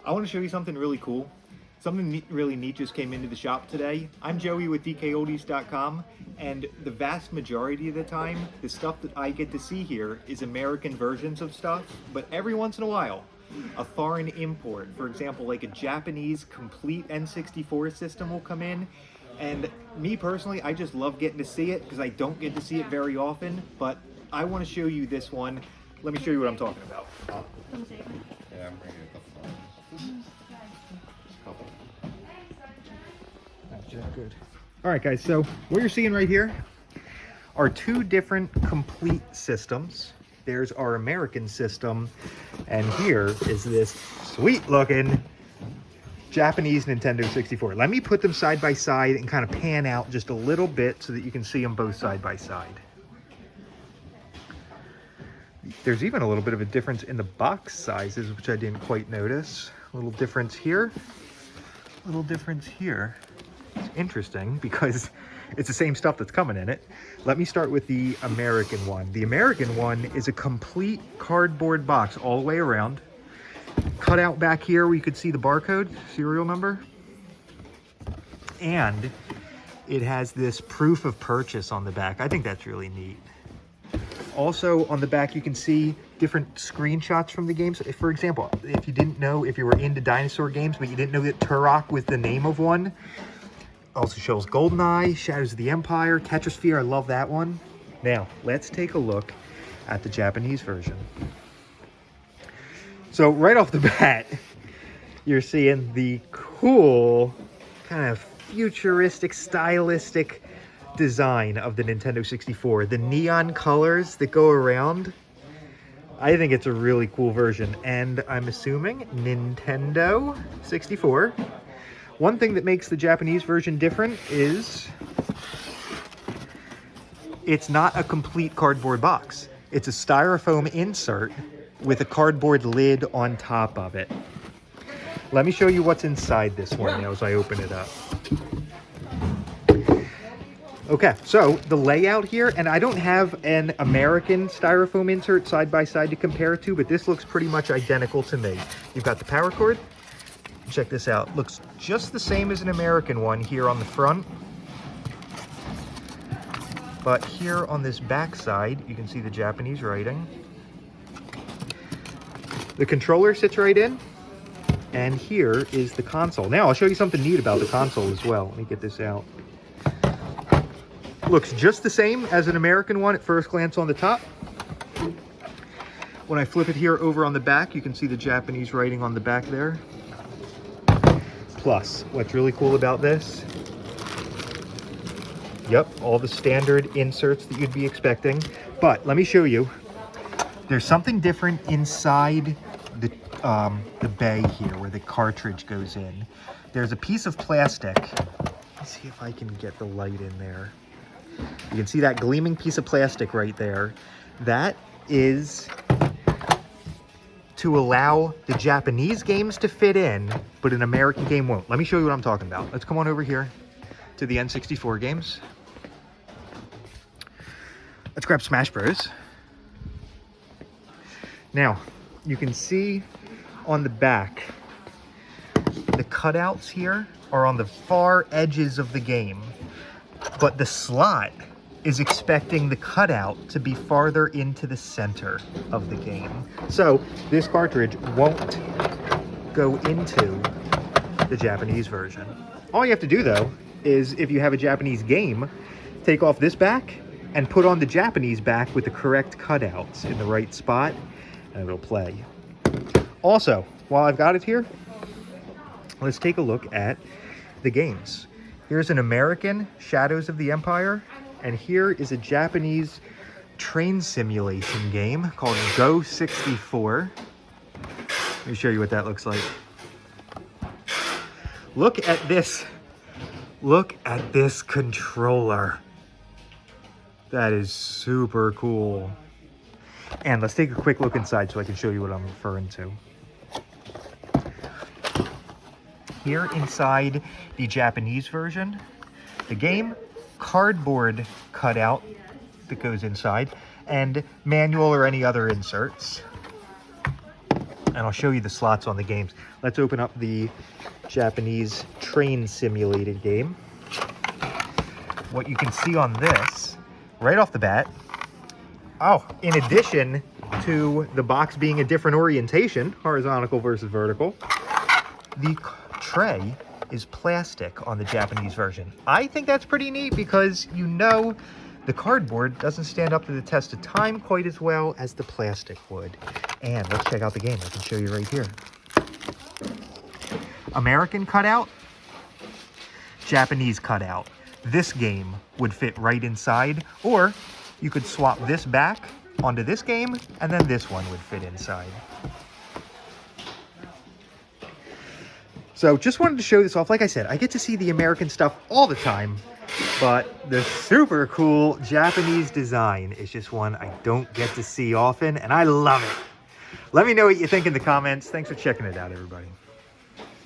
I want to show you something really cool. Something really neat just came into the shop today. I'm Joey with DKOldies.com, and the vast majority of the time, the stuff that I get to see here is American versions of stuff, but every once in a while, a foreign import, for example, like a Japanese complete N64 system will come in, and me personally, I just love getting to see it because I don't get to see it very often, but I want to show you this one. Let me show you what I'm talking about. Yeah, I'm bringing a couple more. Couple. Good. All right, guys, so what you're seeing right here are two different complete systems. There's our American system, and here is this sweet-looking Japanese Nintendo 64. Let me put them side by side and kind of pan out just a little bit so that you can see them both side by side. There's even a little bit of a difference in the box sizes, which I didn't quite notice. A little difference here, a little difference here. It's interesting because it's the same stuff that's coming in it. Let me start with the American one. The American one is a complete cardboard box all the way around. Cut out back here where you could see the barcode, serial number. And it has this proof of purchase on the back. I think that's really neat. Also on the back, you can see different screenshots from the games. For example, if you didn't know, if you were into dinosaur games, but you didn't know that Turok was the name of one, also shows GoldenEye, Shadows of the Empire, Tetrisphere. I love that one. Now, let's take a look at the Japanese version. So right off the bat, you're seeing the cool, kind of futuristic, stylistic design of the Nintendo 64. The neon colors that go around. I think it's a really cool version. And I'm assuming Nintendo 64. One thing that makes the Japanese version different is it's not a complete cardboard box. It's a styrofoam insert with a cardboard lid on top of it. Let me show you what's inside this one now as I open it up. Okay, so the layout here, and I don't have an American styrofoam insert side by side to compare it to, but this looks pretty much identical to me. You've got the power cord. Check this out. Looks just the same as an American one here on the front. But here on this back side, you can see the Japanese writing. The controller sits right in. And here is the console. Now, I'll show you something neat about the console as well. Let me get this out. Looks just the same as an American one at first glance on the top. When I flip it here over on the back, you can see the Japanese writing on the back there. Plus, what's really cool about this? Yep, all the standard inserts that you'd be expecting. But let me show you. There's something different inside the bay here where the cartridge goes in. There's a piece of plastic. Let's see if I can get the light in there. You can see that gleaming piece of plastic right there. That is to allow the Japanese games to fit in, but an American game won't. Let me show you what I'm talking about. Let's come on over here to the N64 games. Let's grab Smash Bros. Now, you can see on the back, the cutouts here are on the far edges of the game, but the slot is expecting the cutout to be farther into the center of the game. So this cartridge won't go into the Japanese version. All you have to do though, is if you have a Japanese game, take off this back and put on the Japanese back with the correct cutouts in the right spot, and it'll play. Also, while I've got it here, let's take a look at the games. Here's an American Shadows of the Empire, and here is a Japanese train simulation game called Go64. Let me show you what that looks like. Look at this. Look at this controller. That is super cool. And let's take a quick look inside so I can show you what I'm referring to. Here inside the Japanese version, the game, cardboard cutout that goes inside, and manual or any other inserts. and I'll show you the slots on the games. Let's open up the Japanese train simulated game. What you can see on this, right off the bat, oh, in addition to the box being a different orientation, horizontal versus vertical, the tray is plastic on the Japanese version. I think that's pretty neat because you know the cardboard doesn't stand up to the test of time quite as well as the plastic would. And let's check out the game. I can show you right here. American cutout, Japanese cutout. This game would fit right inside, or you could swap this back onto this game, and then this one would fit inside. So just wanted to show this off. Like I said, I get to see the American stuff all the time, but the super cool Japanese design is just one I don't get to see often, and I love it. Let me know what you think in the comments. Thanks for checking it out, everybody.